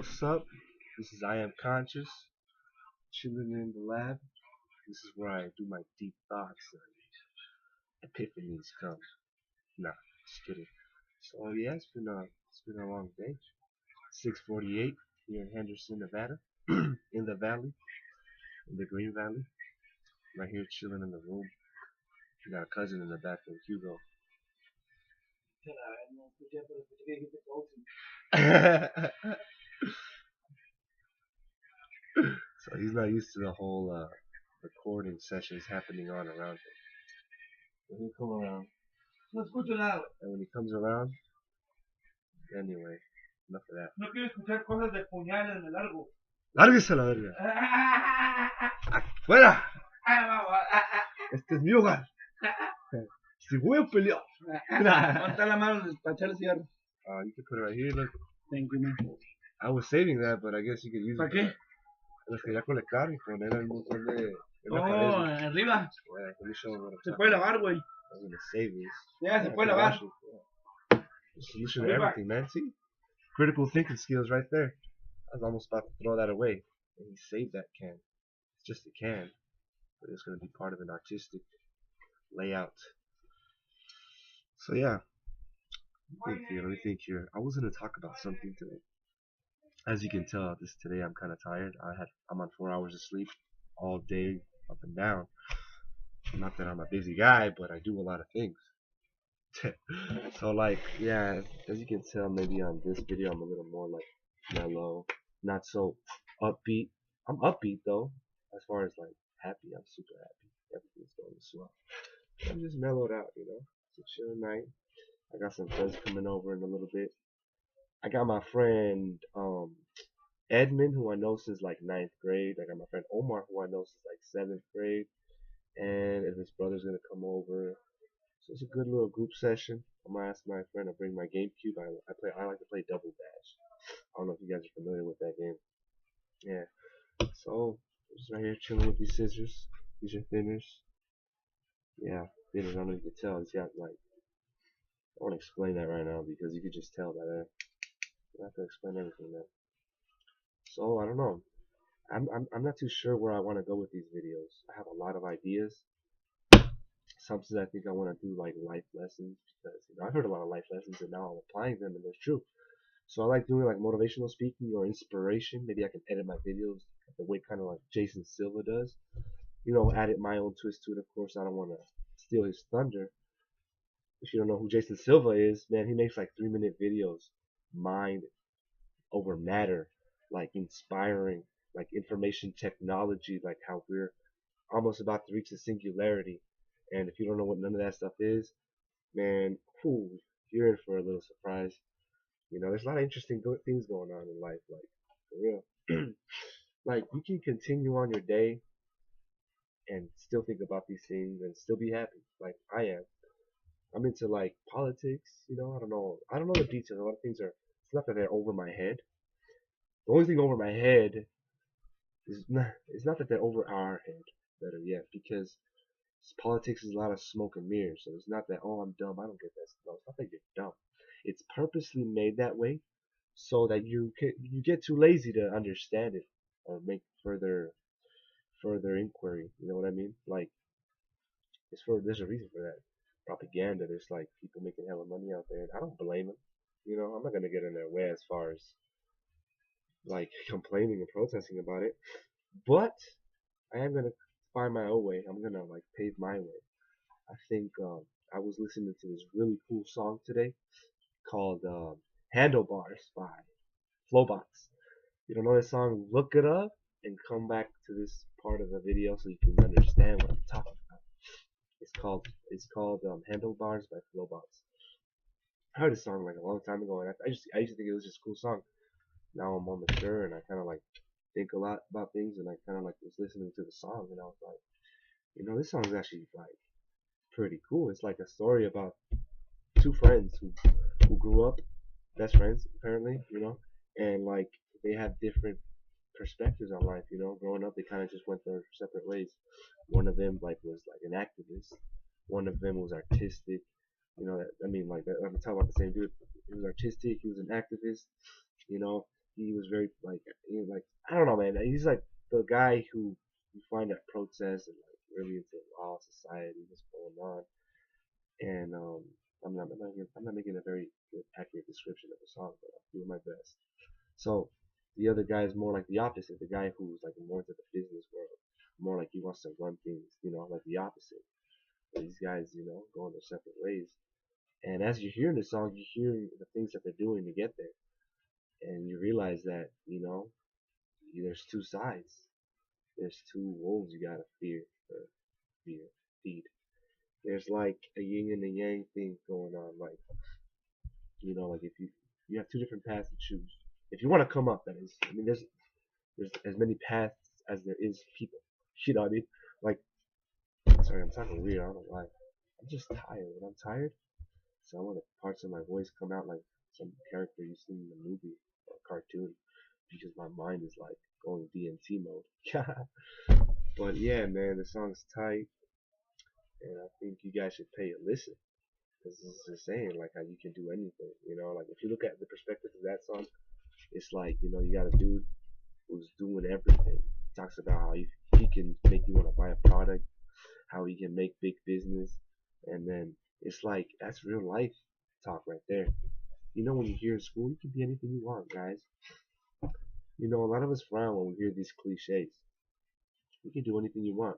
What's up? This is I Am Conscious, chilling in the lab. This is where I do my deep thoughts and epiphanies come. Nah, just kidding. So yeah, it's been a long day. 6:48 here in Henderson, Nevada, in the valley, in the Green Valley. Right here chilling in the room. We got a cousin in the back with Hugo. So he's not used to the whole recording sessions happening on around him. So he'll come around. No escucho nada. And when he comes around, anyway, enough of that. No quiero escuchar cosas de puñal en el largo. ¡Lárguese a la verga! ¡Fuera! Este es mi hogar. Si voy a pelear. ¿Dónde está la mano para echar el cigarro? You can put it right here, look. Thank you, man. I was saving that, but I guess you could use ¿Para it. qué? Los quería colectar y poner en un montón de... en la Oh, pared. arriba. Yeah, let me show you what I'm Se talking puede about. lavar, güey. I was gonna save this. Ya, se puede lavar. The solution to Arriba. everything, man. See? Critical thinking skills right there. I was almost about to throw that away. And he saved that can. It's just a can. But it's going to be part of an artistic layout. So yeah. Let me think here. I was going to talk about something today. As you can tell, today I'm kind of tired. I'm on 4 hours of sleep all day, up and down. Not that I'm a busy guy, but I do a lot of things. So like, yeah, as you can tell, maybe on this video I'm a little more like mellow, not so upbeat. I'm upbeat though, as far as like happy. I'm super happy. Everything's going swell. I'm just mellowed out, you know. It's a chill night. I got some friends coming over in a little bit. I got my friend Edmund, who I know since like 9th grade. I got my friend Omar, who I know since like 7th grade, and his brother's gonna come over. So it's a good little group session. I'm gonna ask my friend to bring my GameCube. I like to play Double Dash. I don't know if you guys are familiar with that game. Yeah. So just right here chilling with these scissors. These are thinners. Yeah, thinners. I don't know if you can tell. It's got like, I want to explain that right now because you could just tell by that. I have to explain everything now. So I don't know. I'm not too sure where I want to go with these videos. I have a lot of ideas. Something I think I want to do like life lessons because I've heard a lot of life lessons and now I'm applying them and they're true. So I like doing like motivational speaking or inspiration. Maybe I can edit my videos the way kind of like Jason Silva does. You know, added my own twist to it. Of course, I don't want to steal his thunder. If you don't know who Jason Silva is, man, he makes like 3-minute videos. Mind over matter, like inspiring, like information technology, like how we're almost about to reach the singularity. And if you don't know what none of that stuff is, man, whew, you're in for a little surprise. You know, there's a lot of interesting things going on in life, like, for real. Like, you can continue on your day and still think about these things and still be happy, like I am. I'm into, like, politics, you know, I don't know the details. A lot of things it's not that they're over my head. The only thing over my head it's not that they're over our head, better yet, because politics is a lot of smoke and mirrors. So it's not that, oh, I'm dumb, I don't get that stuff. It's not that you're dumb. It's purposely made that way so that you get too lazy to understand it or make further inquiry. You know what I mean? Like, there's a reason for that. Propaganda. There's like people making hella money out there, and I don't blame them. You know, I'm not gonna get in their way as far as like complaining and protesting about it, but I am gonna find my own way. I'm gonna like pave my way. I think I was listening to this really cool song today called Handlebars by Flobots. You don't know this song? Look it up and come back to this part of the video so you can understand what I'm talking about. It's called Handlebars by Flobots. I heard this song like a long time ago, and I used to think it was just a cool song. Now I'm more mature and I kind of like think a lot about things, and I kind of like was listening to the song and I was like, you know, this song is actually like pretty cool. It's like a story about two friends who grew up best friends apparently, you know, and like they have different perspectives on life, you know. Growing up, they kind of just went their separate ways. One of them like was like an activist. One of them was artistic. You know, I'm talking about the same dude. He was artistic. He was an activist. You know, he was very like I don't know, man. He's like the guy who you find at protests and like really into law, society, what's going on. And I'm not making a very good, accurate description of the song, but I'm doing my best. So the other guy is more like the opposite. The guy who's like more into the business world, more like he wants to run things, like the opposite. These guys, going their separate ways. And as you're hearing the song, you hear the things that they're doing to get there, and you realize that there's two sides. There's two wolves you gotta fear, feed. There's like a yin and a yang thing going on. Like like if you have two different paths to choose. If you want to come up, that is. I mean, there's as many paths as there is people. You know what I mean? Like, sorry, I'm talking weird. I don't know why. I'm just tired. When I'm tired, some of the parts of my voice come out like some character you see in a movie or a cartoon because my mind is like going DMT mode. But yeah, man, the song's tight, and I think you guys should pay a listen. Because this is just saying like how you can do anything. Like if you look at the perspective of that song, it's like you got a dude who's doing everything. He talks about how he can make you want to buy a product, how he can make big business, and then it's like that's real life talk right there. When you hear in school, you can be anything you want, guys. A lot of us frown when we hear these cliches. You can do anything you want.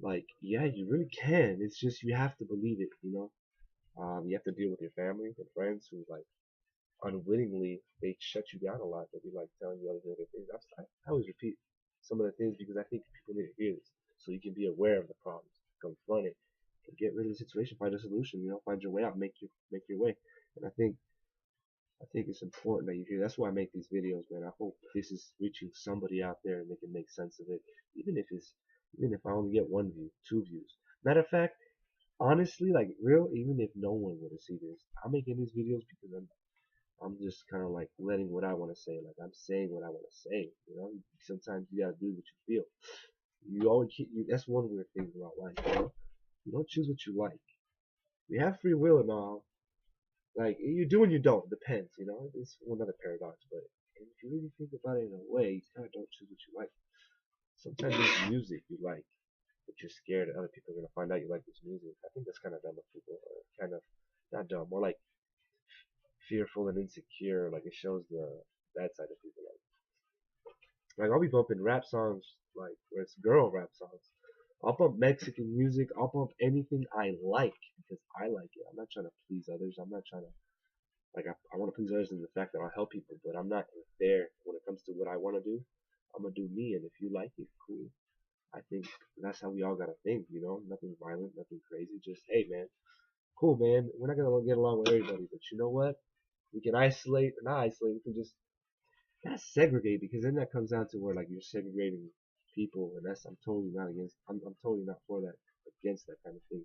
Like, yeah, you really can. It's just you have to believe it. You have to deal with your family and friends who like unwittingly they shut you down a lot. They'll be like telling you other negative things. I always repeat some of the things because I think people need to hear this so you can be aware of the problems, confront it, and get rid of the situation, find a solution. Find your way out, make your way. And I think it's important that you hear. That's why I make these videos, man. I hope this is reaching somebody out there and they can make sense of it, even if I only get 1 view, 2 views. Matter of fact, honestly, like real, even if no one were to see this, I'm making these videos because I'm just kind of like letting what I want to say. Like I'm saying what I want to say. Sometimes you gotta do what you feel. You always that's one weird thing about life. You don't choose what you like. We have free will and all. Like you do and you don't. Depends. It's another paradox. But if you really think about it in a way, you kind of don't choose what you like. Sometimes there's music you like, but you're scared that other people are gonna find out you like this music. I think that's kind of dumb of people. Kind of not dumb, more like fearful and insecure. Like it shows the bad side of people. Like I'll be bumping rap songs, like where it's girl rap songs. I'll bump Mexican music. I'll bump anything I like because I like it. I'm not trying to please others. I'm not trying to I want to please others in the fact that I'll help people, but I'm not there when it comes to what I want to do. I'm gonna do me, and if you like it, cool. I think that's how we all gotta think. Nothing violent, nothing crazy. Just hey, man, cool, man. We're not gonna get along with everybody, but you know what? We can isolate, or not isolate. We can just not segregate because then that comes down to where like you're segregating people, and I'm totally not against. I'm totally not for that, against that kind of thing.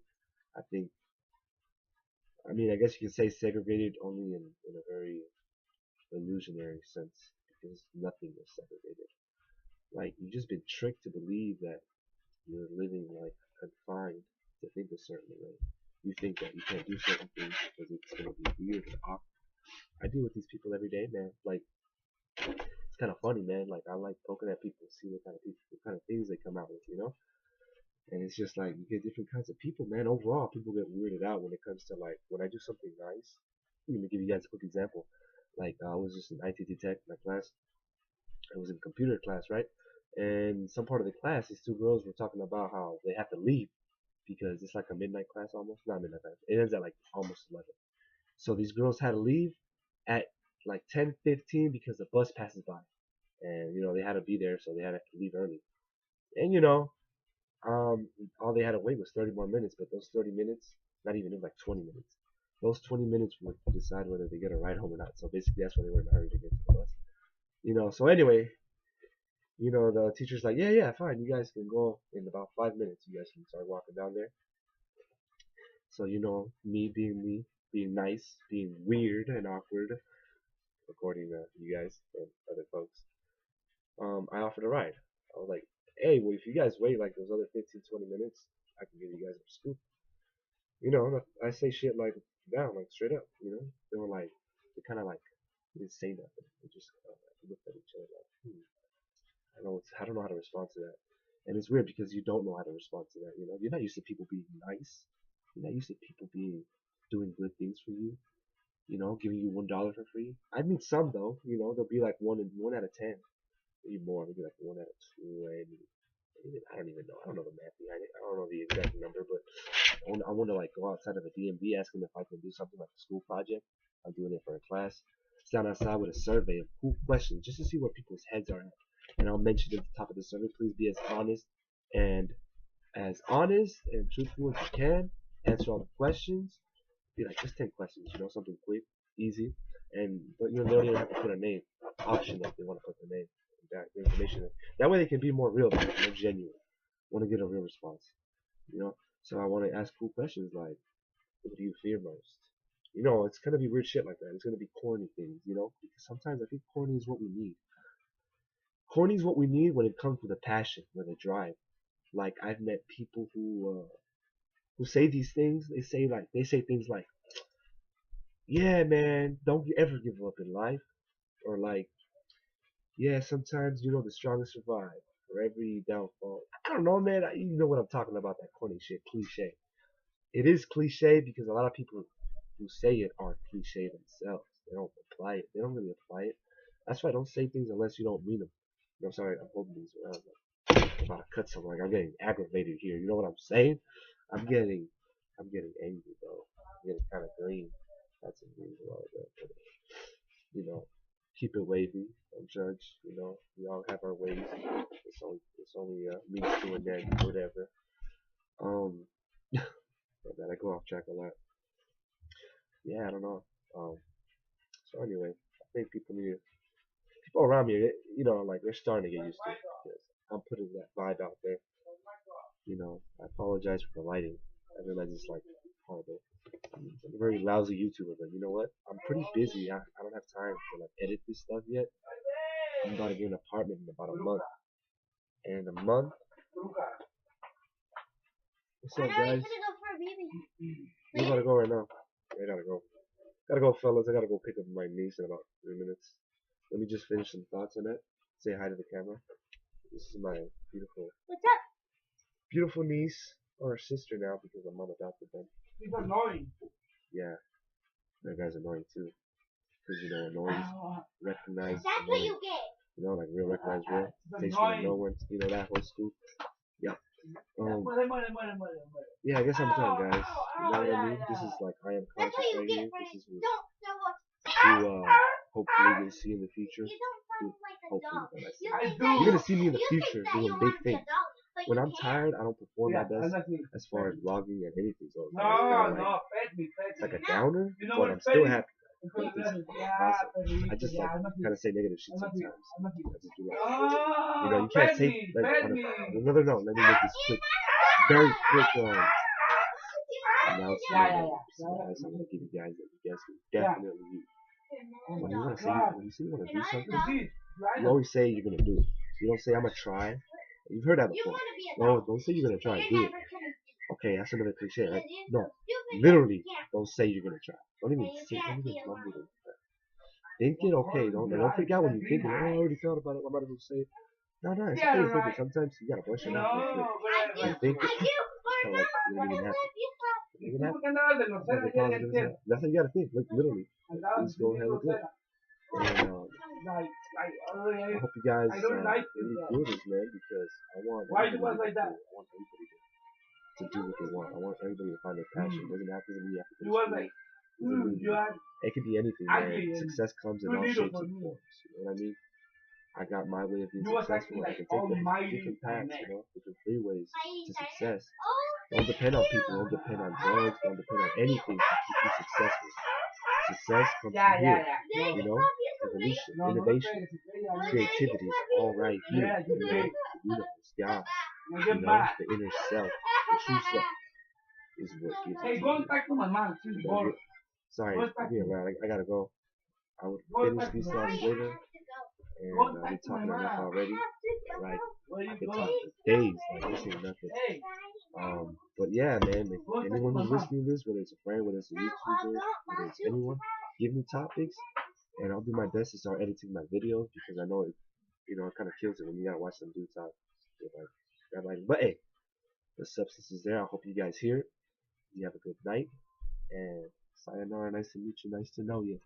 I think. I mean, I guess you can say segregated only in a very illusionary sense because nothing is segregated. Like you've just been tricked to believe that you're living like confined to think a certain way. You think that you can't do certain things because it's gonna be weird and awkward. I deal with these people every day, man. Like it's kind of funny, man. Like I like poking at people, see what kind of things they come out with. And it's just like you get different kinds of people, man. Overall, people get weirded out when it comes to like when I do something nice. Let me give you guys a quick example. Like I was just in ITT Tech, my class. I was in computer class, right? And some part of the class, these two girls were talking about how they have to leave because it's like a midnight class almost. Not midnight class. It ends at like almost 11. So these girls had to leave at like 10:15 because the bus passes by, and they had to be there, so they had to leave early. And all they had to wait was 30 more minutes, but those 30 minutes, not even, it was like 20 minutes. Those 20 minutes would decide whether they get a ride home or not. So basically, that's why they were in a hurry to get to the bus. So anyway, the teacher's like, yeah, yeah, fine. You guys can go in about 5 minutes. You guys can start walking down there. So, me, being nice, being weird and awkward, according to you guys and other folks, I offered a ride. I was like, hey, well, if you guys wait like those other 15, 20 minutes, I can give you guys a scoop. I say shit like down, like straight up. They were like, they kind of like We didn't say nothing. We just looked at each other like, I don't know how to respond to that. And it's weird because you don't know how to respond to that. You know, you're not used to people being nice. You're not used to people doing good things for you. You know, giving you $1 for free. I mean, some though. You know, they'll be like one out of 10, maybe more. Maybe like 1 out of 20. I don't even know. I don't know the math behind it. I don't know the exact number, but I want to like go outside of a DMV, ask them if I can do something like a school project. I'm doing it for a class. Stand outside with a survey of cool questions just to see where people's heads are at. And I'll mention at the top of the survey, please be and honest and truthful as you can. Answer all the questions. Be like just 10 questions, you know, something quick, easy, and but you know they don't even have to put a name. Optional if they want to put their name, that information. That way they can be more real, more genuine. Want to get a real response, you know. So I want to ask cool questions like, what do you fear most? You know, it's gonna be weird shit like that. It's gonna be corny things, you know, because sometimes I think corny is what we need. Corny is what we need when it comes to the passion, with the drive. Like I've met people who say these things. They say things like, "Yeah, man, don't ever give up in life," or like, "Yeah, sometimes you know the strongest survive for every downfall." I don't know, man. You know what I'm talking about? That corny shit, cliche. It is cliche because a lot of people who say it are cliche themselves. They don't apply it. They don't really apply it. That's why I don't say things unless you don't mean them. No, sorry, I'm holding these around. I'm about to cut something. Like I'm getting aggravated here. You know what I'm saying? I'm getting, I'm getting angry, bro. I'm getting kind of green. That's some green a while ago. But, you know, keep it wavy. Don't judge. You know, we all have our ways. It's only means to an end. Whatever. Um, that I go off track a lot. Yeah, I don't know. Um, so anyway, I think people around me, you know, like they're starting to get used to it. Because I'm putting that vibe out there. You know, I apologize for the lighting. I realize it's like horrible. I'm a very lousy YouTuber, but you know what? I'm pretty busy. I don't have time to like edit this stuff yet. I'm about to get an apartment in about a month. And in a month, what's up, guys? We gotta go right now. I gotta go. Gotta go, fellas. I gotta go pick up my niece in about 3 minutes. Let me just finish some thoughts on it. Say hi to the camera. This is my beautiful niece, or sister now because my mom adopted them. He's annoying. Yeah, that guy's annoying too. Because you know, annoying, recognize, annoying. You know, like real recognize real. Takes you to know when, you know, that whole scoop. Yeah. Yeah, I guess I'm done, guys. You know what I mean? This is like I am conscious right here. This is who hopefully you'll see in the future. Hopefully, you're gonna see me in the future doing big things. When I'm tired, I don't perform my best as far as vlogging and anything goes. It's like a downer, but I'm still happy. Awesome. I just like kind of say negative shit sometimes. I just do like, you know, you can't take like on another note. Let me make this quick, very quick announcement. I'm gonna give you guys that you guys can definitely use. When you say you want to do something, you always say you're gonna do it. You don't say I'm gonna try. You've heard that before. No, don't say you're gonna try. Do it. Okay, that's another cliche, right? No, literally, don't say you're gonna try. Don't even mumble it. Think it, okay. Don't freak out when you think it. Oh, I already thought about it. I'm about to say it. No, it's okay to think it. Sometimes you gotta brush it off real quick. You think it, it's kind of like you don't even have to. You don't even have to. That's how you gotta think. Like literally. Please go ahead and do it. And I hope you guys really do this, man, because I want everybody to do what they want. I want everybody to find their passion. It doesn't have to be after this. It could be anything, man. Success comes in all shapes and forms. You know what I mean? I got my way of being successful. I can take different paths, you know, different freeways to success. Don't depend on people. Don't depend on drugs. Don't depend on anything to keep you successful. Success comes from here, you know, evolution, innovation, creativity is all right here, you know, the universe, God, you know, the inner self, the true self is what gives it to you. You know, sorry, I'm being loud. I gotta go. I would finish these thoughts later, and I've been talking enough already. Like, I could talk for days, like this ain't nothing. But yeah, man, if anyone who's listening to this, whether it's a friend, whether it's a YouTuber, whether it's anyone, give me topics. and I'll do my best to start editing my videos because I know it, it kind of kills it when you gotta watch some dudes out with like bad lighting. But hey, the substance is there. I hope you guys hear it. You have a good night, and sayonara. Nice to meet you. Nice to know you.